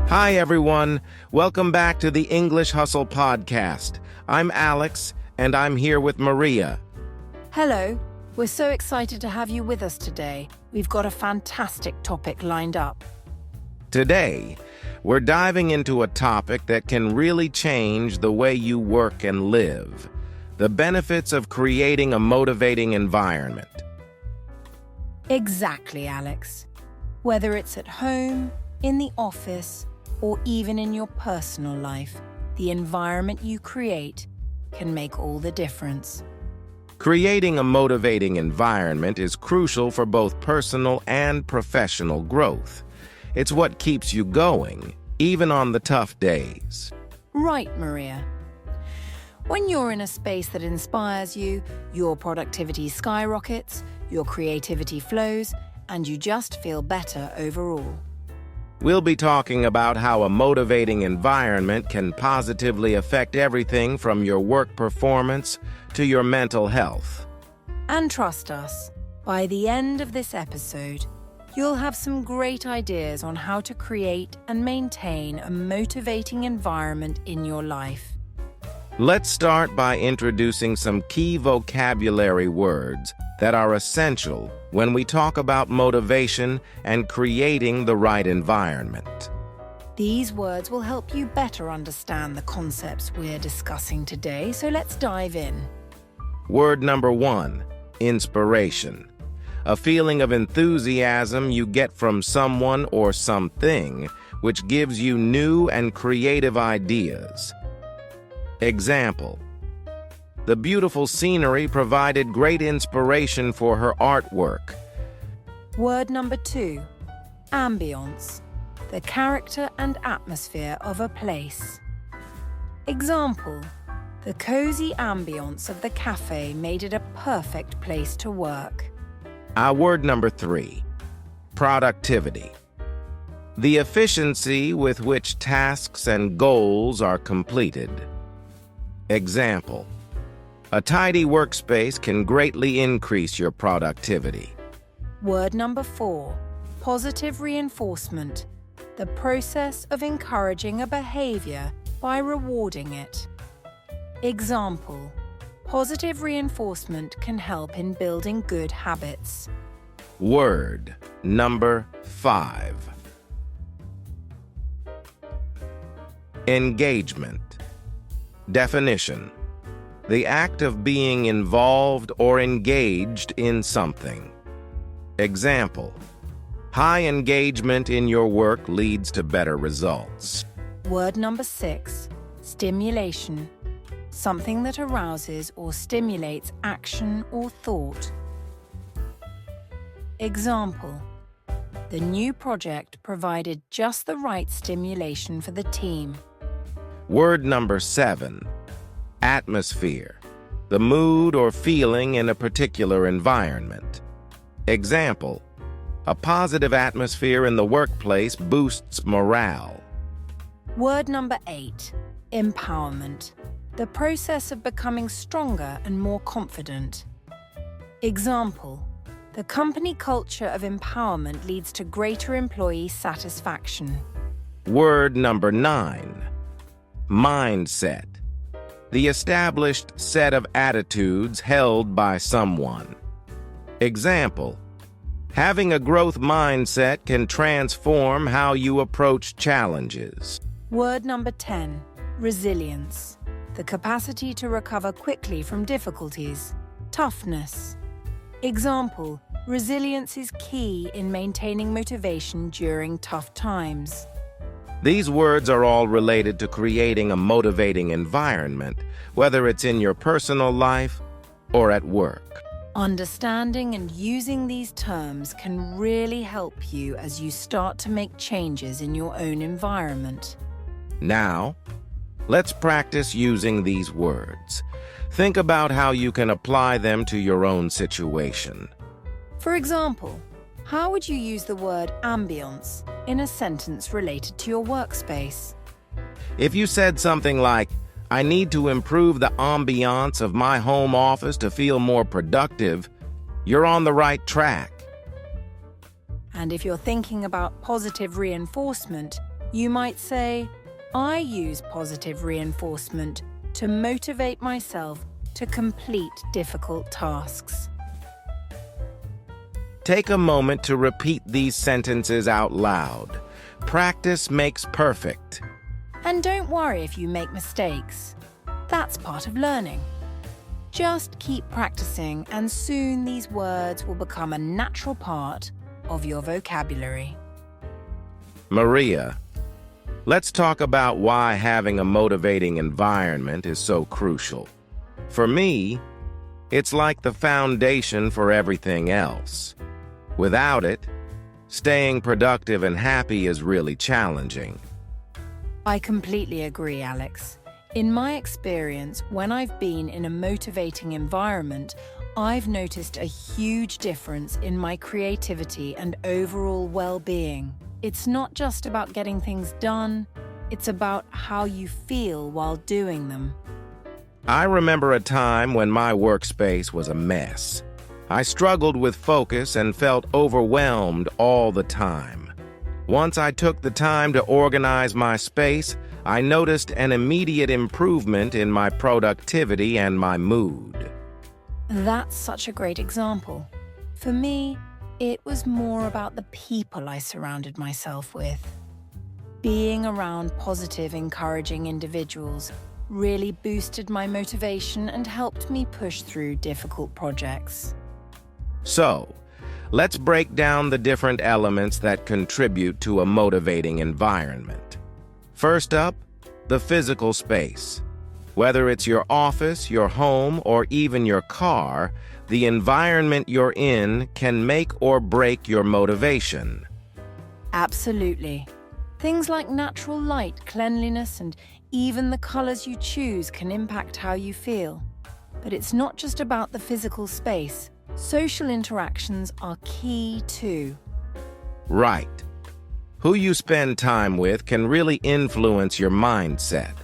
Hi, everyone. Welcome back to the English Hustle podcast. I'm Alex, and I'm here with Maria. Hello. We're so excited to have you with us today. We've got a fantastic topic lined up. Today, we're diving into a topic that can really change the way you work and live: the benefits of creating a motivating environment. Exactly, Alex. Whether it's at home, in the office, or even in your personal life, the environment you create can make all the difference. Creating a motivating environment is crucial for both personal and professional growth. It's what keeps you going, even on the tough days. Right, Maria. When you're in a space that inspires you, your productivity skyrockets, your creativity flows, and you just feel better overall. We'll be talking about how a motivating environment can positively affect everything from your work performance to your mental health. And trust us, by the end of this episode, you'll have some great ideas on how to create and maintain a motivating environment in your life. Let's start by introducing some key vocabulary words that are essential when we talk about motivation and creating the right environment. These words will help you better understand the concepts we're discussing today, so let's dive in. Word number 1, inspiration. A feeling of enthusiasm you get from someone or something which gives you new and creative ideas. Example: the beautiful scenery provided great inspiration for her artwork. Word number 2, ambience. The character and atmosphere of a place. Example: the cozy ambience of the cafe made it a perfect place to work. Our word number 3, productivity. The efficiency with which tasks and goals are completed. Example: a tidy workspace can greatly increase your productivity. Word number 4, positive reinforcement. The process of encouraging a behavior by rewarding it. Example: positive reinforcement can help in building good habits. Word number 5, engagement. Definition: the act of being involved or engaged in something. Example: high engagement in your work leads to better results. Word number 6, stimulation. Something that arouses or stimulates action or thought. Example: the new project provided just the right stimulation for the team. Word number 7, atmosphere. The mood or feeling in a particular environment. Example: a positive atmosphere in the workplace boosts morale. Word number 8, empowerment. The process of becoming stronger and more confident. Example: the company culture of empowerment leads to greater employee satisfaction. Word number 9, mindset. The established set of attitudes held by someone. Example: having a growth mindset can transform how you approach challenges. Word number 10, resilience. The capacity to recover quickly from difficulties. Toughness. Example: resilience is key in maintaining motivation during tough times. These words are all related to creating a motivating environment, whether it's in your personal life or at work. Understanding and using these terms can really help you as you start to make changes in your own environment. Now, let's practice using these words. Think about how you can apply them to your own situation. For example, how would you use the word ambience in a sentence related to your workspace? If you said something like, "I need to improve the ambiance of my home office to feel more productive," you're on the right track. And if you're thinking about positive reinforcement, You might say, I use positive reinforcement to motivate myself to complete difficult tasks. Take a moment to repeat these sentences out loud. Practice makes perfect. And don't worry if you make mistakes. That's part of learning. Just keep practicing, and soon these words will become a natural part of your vocabulary. Maria, let's talk about why having a motivating environment is so crucial. For me, it's like the foundation for everything else. Without it, staying productive and happy is really challenging. I completely agree, Alex. In my experience, when I've been in a motivating environment, I've noticed a huge difference in my creativity and overall well-being. It's not just about getting things done, it's about how you feel while doing them. I remember a time when my workspace was a mess. I struggled with focus and felt overwhelmed all the time. Once I took the time to organize my space, I noticed an immediate improvement in my productivity and my mood. That's such a great example. For me, it was more about the people I surrounded myself with. Being around positive, encouraging individuals really boosted my motivation and helped me push through difficult projects. So, let's break down the different elements that contribute to a motivating environment. First up, the physical space. Whether it's your office, your home, or even your car, the environment you're in can make or break your motivation. Absolutely. Things like natural light, cleanliness, and even the colors you choose can impact how you feel. But it's not just about the physical space. Social interactions are key too. Right. Who you spend time with can really influence your mindset.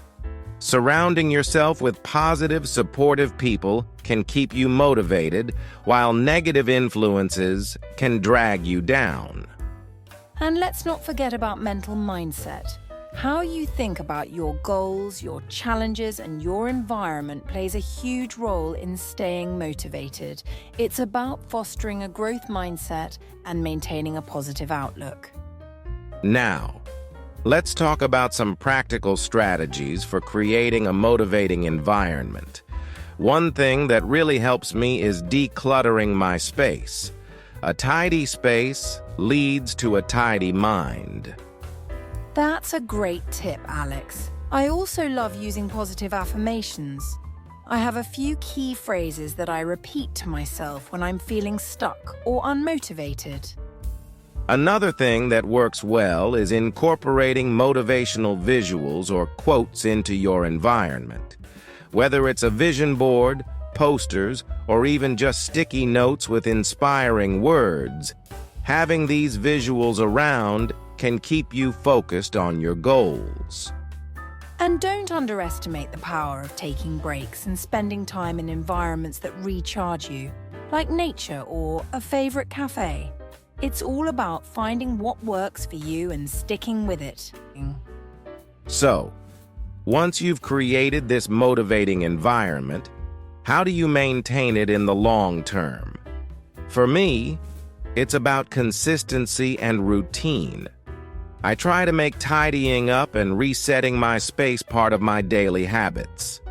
Surrounding yourself with positive, supportive people can keep you motivated, while negative influences can drag you down. And let's not forget about mental mindset. How you think about your goals, your challenges, and your environment plays a huge role in staying motivated. It's about fostering a growth mindset and maintaining a positive outlook. Now, let's talk about some practical strategies for creating a motivating environment. One thing that really helps me is decluttering my space. A tidy space leads to a tidy mind. That's a great tip, Alex. I also love using positive affirmations. I have a few key phrases that I repeat to myself when I'm feeling stuck or unmotivated. Another thing that works well is incorporating motivational visuals or quotes into your environment. Whether it's a vision board, posters, or even just sticky notes with inspiring words, having these visuals around can keep you focused on your goals. And don't underestimate the power of taking breaks and spending time in environments that recharge you, like nature or a favorite cafe. It's all about finding what works for you and sticking with it. So, once you've created this motivating environment, how do you maintain it in the long term? For me, it's about consistency and routine. I try to make tidying up and resetting my space part of my daily habits.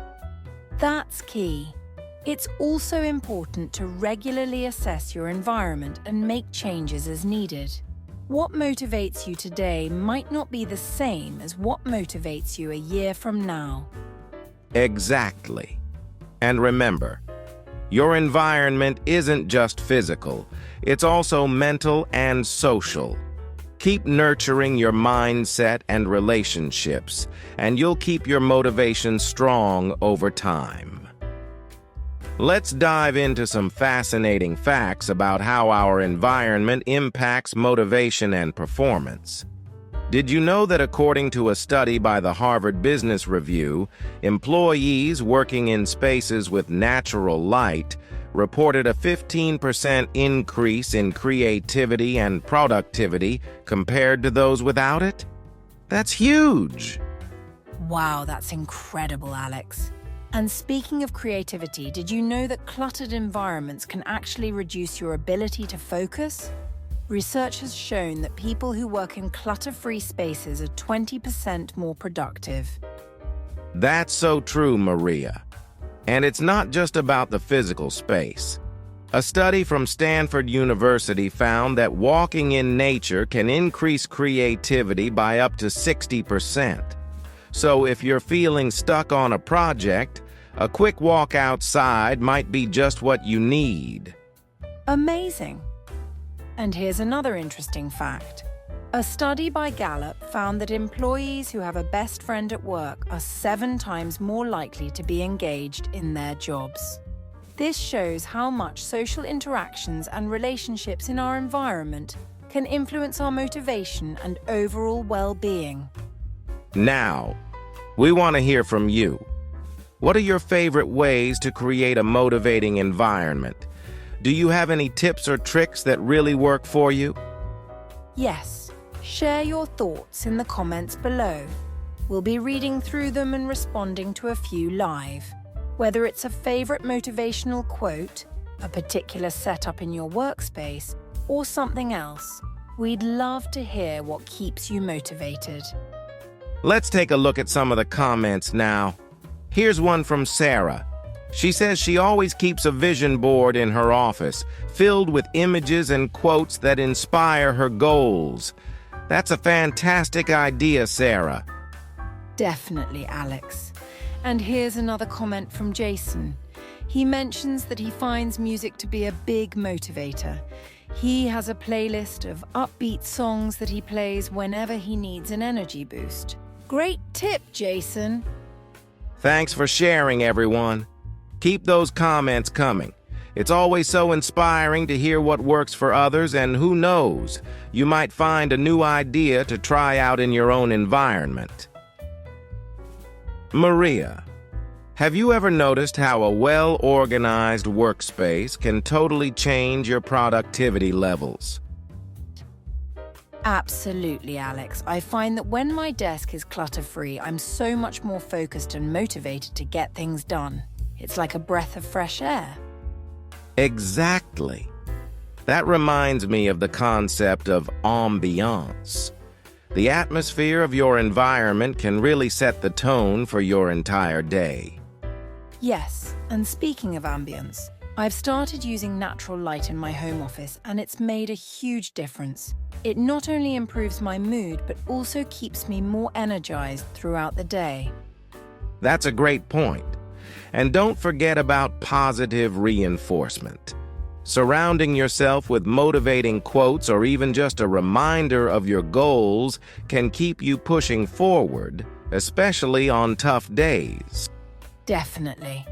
That's key. It's also important to regularly assess your environment and make changes as needed. What motivates you today might not be the same as what motivates you a year from now. Exactly. And remember, your environment isn't just physical, it's also mental and social. Keep nurturing your mindset and relationships, and you'll keep your motivation strong over time. Let's dive into some fascinating facts about how our environment impacts motivation and performance. Did you know that according to a study by the Harvard Business Review, employees working in spaces with natural light reported a 15% increase in creativity and productivity compared to those without it? That's huge. Wow, that's incredible, Alex. And speaking of creativity, did you know that cluttered environments can actually reduce your ability to focus? Research has shown that people who work in clutter-free spaces are 20% more productive. That's so true, Maria. And it's not just about the physical space. A study from Stanford University found that walking in nature can increase creativity by up to 60%. So if you're feeling stuck on a project, a quick walk outside might be just what you need. Amazing. And here's another interesting fact. A study by Gallup found that employees who have a best friend at work are 7 times more likely to be engaged in their jobs. This shows how much social interactions and relationships in our environment can influence our motivation and overall well-being. Now, we want to hear from you. What are your favorite ways to create a motivating environment? Do you have any tips or tricks that really work for you? Yes, share your thoughts in the comments below. We'll be reading through them and responding to a few live. Whether it's a favorite motivational quote, a particular setup in your workspace, or something else, we'd love to hear what keeps you motivated. Let's take a look at some of the comments now. Here's one from Sarah. She says she always keeps a vision board in her office, filled with images and quotes that inspire her goals. That's a fantastic idea, Sarah. Definitely, Alex. And here's another comment from Jason. He mentions that he finds music to be a big motivator. He has a playlist of upbeat songs that he plays whenever he needs an energy boost. Great tip, Jason. Thanks for sharing, everyone. Keep those comments coming. It's always so inspiring to hear what works for others, and who knows, you might find a new idea to try out in your own environment. Maria, have you ever noticed how a well-organized workspace can totally change your productivity levels? Absolutely, Alex. I find that when my desk is clutter-free, I'm so much more focused and motivated to get things done. It's like a breath of fresh air. Exactly. That reminds me of the concept of ambiance. The atmosphere of your environment can really set the tone for your entire day. Yes, and speaking of ambience, I've started using natural light in my home office, and it's made a huge difference. It not only improves my mood, but also keeps me more energized throughout the day. That's a great point. And don't forget about positive reinforcement. Surrounding yourself with motivating quotes or even just a reminder of your goals can keep you pushing forward, especially on tough days. Definitely.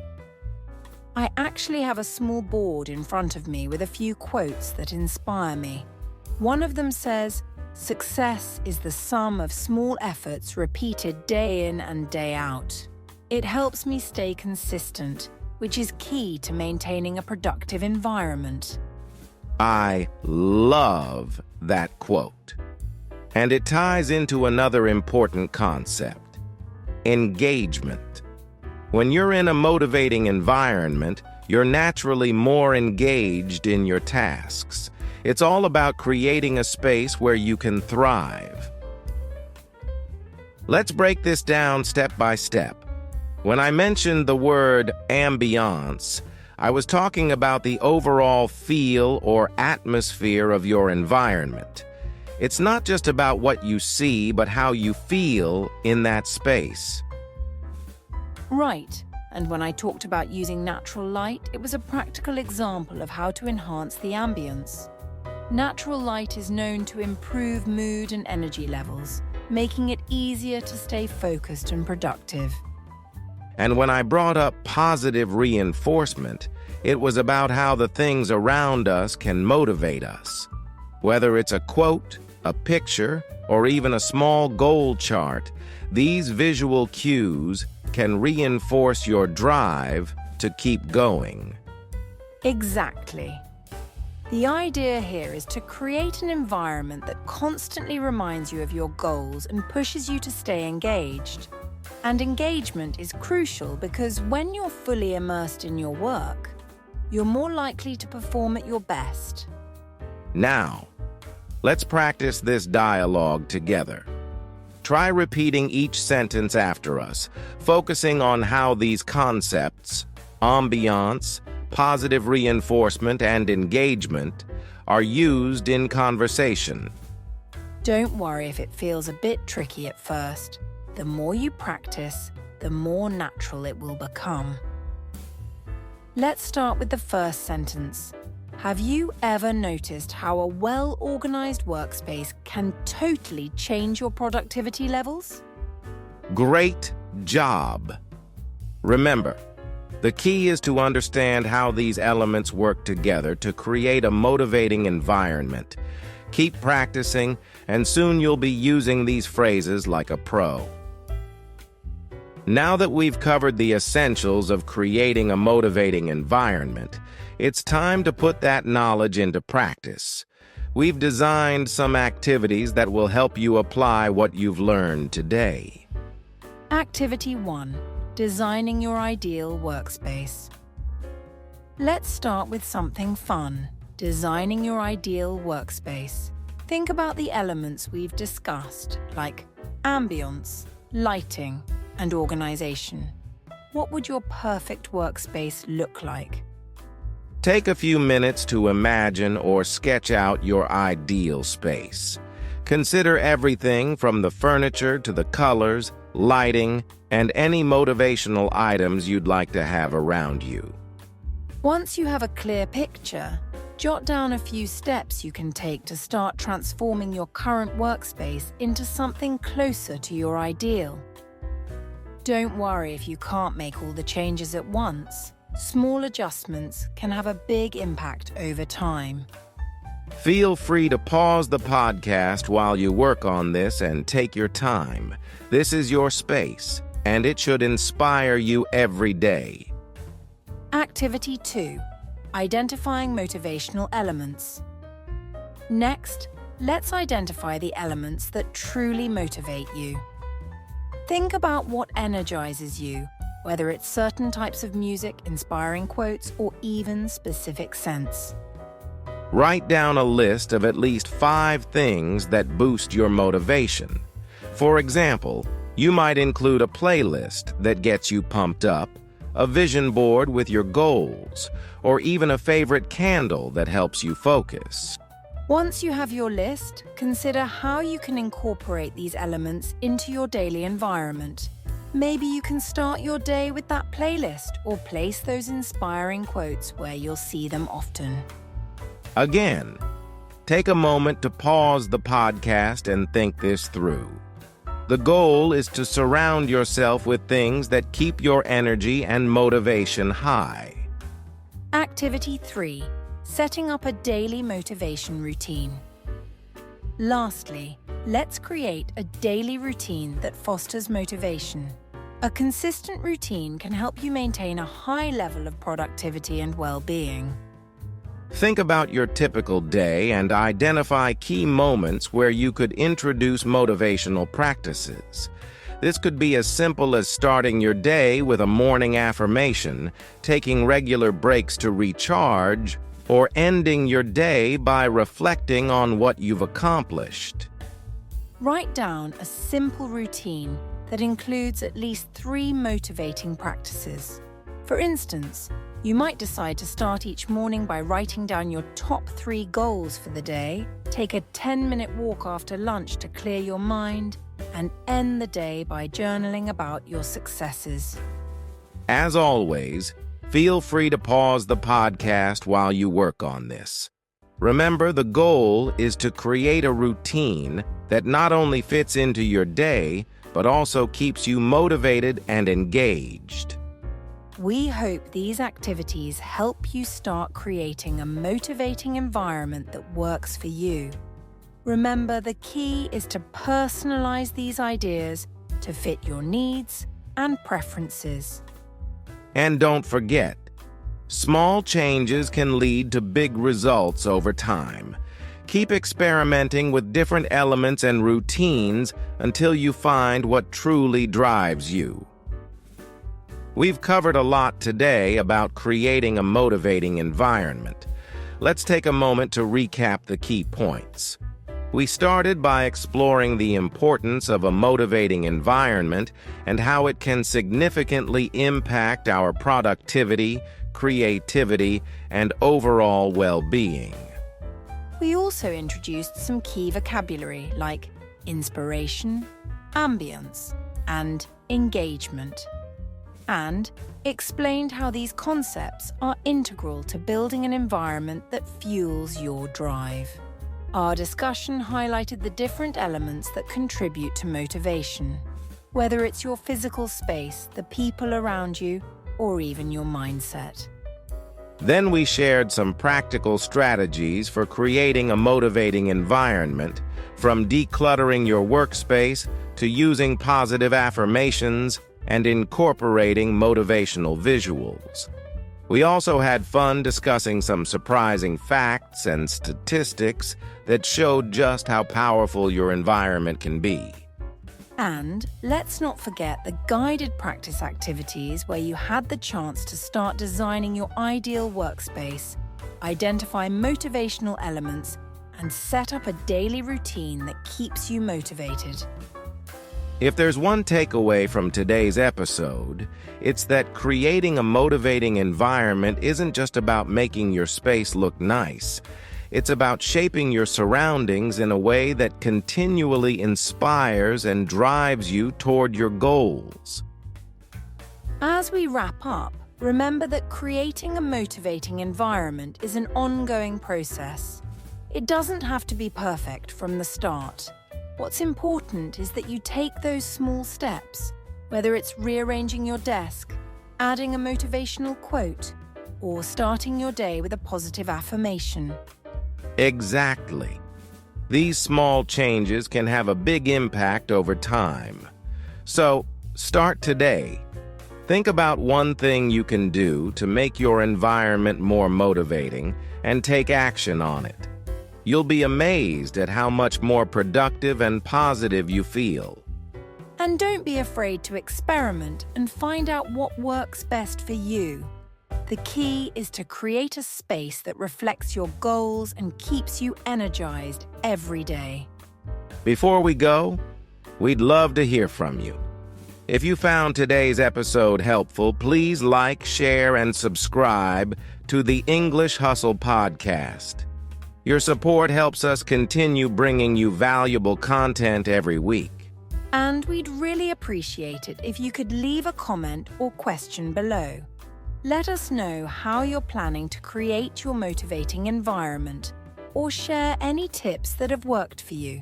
I actually have a small board in front of me with a few quotes that inspire me. One of them says, "Success is the sum of small efforts repeated day in and day out." It helps me stay consistent, which is key to maintaining a productive environment. I love that quote. And it ties into another important concept: engagement. When you're in a motivating environment, you're naturally more engaged in your tasks. It's all about creating a space where you can thrive. Let's break this down step by step. When I mentioned the word ambiance, I was talking about the overall feel or atmosphere of your environment. It's not just about what you see, but how you feel in that space. Right. And when I talked about using natural light, it was a practical example of how to enhance the ambience. Natural light is known to improve mood and energy levels, making it easier to stay focused and productive. And when I brought up positive reinforcement, it was about how the things around us can motivate us. Whether it's a quote, a picture, or even a small goal chart, these visual cues can reinforce your drive to keep going. Exactly. The idea here is to create an environment that constantly reminds you of your goals and pushes you to stay engaged. And engagement is crucial because when you're fully immersed in your work, you're more likely to perform at your best. Now, let's practice this dialogue together. Try repeating each sentence after us, focusing on how these concepts, ambiance, positive reinforcement, and engagement, are used in conversation. Don't worry if it feels a bit tricky at first. The more you practice, the more natural it will become. Let's start with the first sentence. Have you ever noticed how a well-organized workspace can totally change your productivity levels? Great job! Remember, the key is to understand how these elements work together to create a motivating environment. Keep practicing, and soon you'll be using these phrases like a pro. Now that we've covered the essentials of creating a motivating environment, it's time to put that knowledge into practice. We've designed some activities that will help you apply what you've learned today. Activity 1. Designing your ideal workspace. Let's start with something fun. Designing your ideal workspace. Think about the elements we've discussed, like ambience, lighting, and organization. What would your perfect workspace look like? Take a few minutes to imagine or sketch out your ideal space. Consider everything from the furniture to the colors, lighting, and any motivational items you'd like to have around you. Once you have a clear picture, jot down a few steps you can take to start transforming your current workspace into something closer to your ideal. Don't worry if you can't make all the changes at once. Small adjustments can have a big impact over time. Feel free to pause the podcast while you work on this and take your time. This is your space, and it should inspire you every day. Activity 2. Identifying motivational elements. Next, let's identify the elements that truly motivate you. Think about what energizes you, whether it's certain types of music, inspiring quotes, or even specific scents. Write down a list of at least 5 things that boost your motivation. For example, you might include a playlist that gets you pumped up, a vision board with your goals, or even a favorite candle that helps you focus. Once you have your list, consider how you can incorporate these elements into your daily environment. Maybe you can start your day with that playlist or place those inspiring quotes where you'll see them often. Again, take a moment to pause the podcast and think this through. The goal is to surround yourself with things that keep your energy and motivation high. Activity 3. Setting up a daily motivation routine. Lastly, let's create a daily routine that fosters motivation. A consistent routine can help you maintain a high level of productivity and well-being. Think about your typical day and identify key moments where you could introduce motivational practices. This could be as simple as starting your day with a morning affirmation, taking regular breaks to recharge, or ending your day by reflecting on what you've accomplished. Write down a simple routine that includes at least 3 motivating practices. For instance, you might decide to start each morning by writing down your top 3 goals for the day, take a 10-minute walk after lunch to clear your mind, and end the day by journaling about your successes. As always, feel free to pause the podcast while you work on this. Remember, the goal is to create a routine that not only fits into your day, but also keeps you motivated and engaged. We hope these activities help you start creating a motivating environment that works for you. Remember, the key is to personalize these ideas to fit your needs and preferences. And don't forget, small changes can lead to big results over time. Keep experimenting with different elements and routines until you find what truly drives you. We've covered a lot today about creating a motivating environment. Let's take a moment to recap the key points. We started by exploring the importance of a motivating environment and how it can significantly impact our productivity, creativity, and overall well-being. We also introduced some key vocabulary like inspiration, ambience, and engagement, and explained how these concepts are integral to building an environment that fuels your drive. Our discussion highlighted the different elements that contribute to motivation, whether it's your physical space, the people around you, or even your mindset. Then we shared some practical strategies for creating a motivating environment, from decluttering your workspace to using positive affirmations and incorporating motivational visuals. We also had fun discussing some surprising facts and statistics that showed just how powerful your environment can be. And let's not forget the guided practice activities where you had the chance to start designing your ideal workspace, identify motivational elements, and set up a daily routine that keeps you motivated. If there's one takeaway from today's episode, it's that creating a motivating environment isn't just about making your space look nice. It's about shaping your surroundings in a way that continually inspires and drives you toward your goals. As we wrap up, remember that creating a motivating environment is an ongoing process. It doesn't have to be perfect from the start. What's important is that you take those small steps, whether it's rearranging your desk, adding a motivational quote, or starting your day with a positive affirmation. Exactly. These small changes can have a big impact over time. So, start today. Think about one thing you can do to make your environment more motivating and take action on it. You'll be amazed at how much more productive and positive you feel. And don't be afraid to experiment and find out what works best for you. The key is to create a space that reflects your goals and keeps you energized every day. Before we go, we'd love to hear from you. If you found today's episode helpful, please like, share, and subscribe to the English Hustle podcast. Your support helps us continue bringing you valuable content every week. And we'd really appreciate it if you could leave a comment or question below. Let us know how you're planning to create your motivating environment, or share any tips that have worked for you.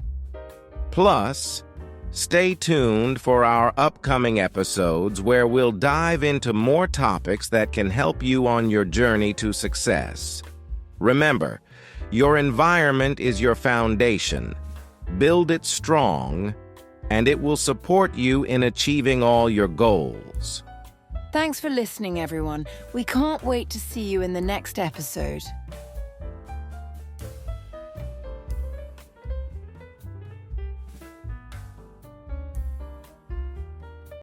Plus, stay tuned for our upcoming episodes where we'll dive into more topics that can help you on your journey to success. Remember, your environment is your foundation. Build it strong, and it will support you in achieving all your goals. Thanks for listening, everyone. We can't wait to see you in the next episode.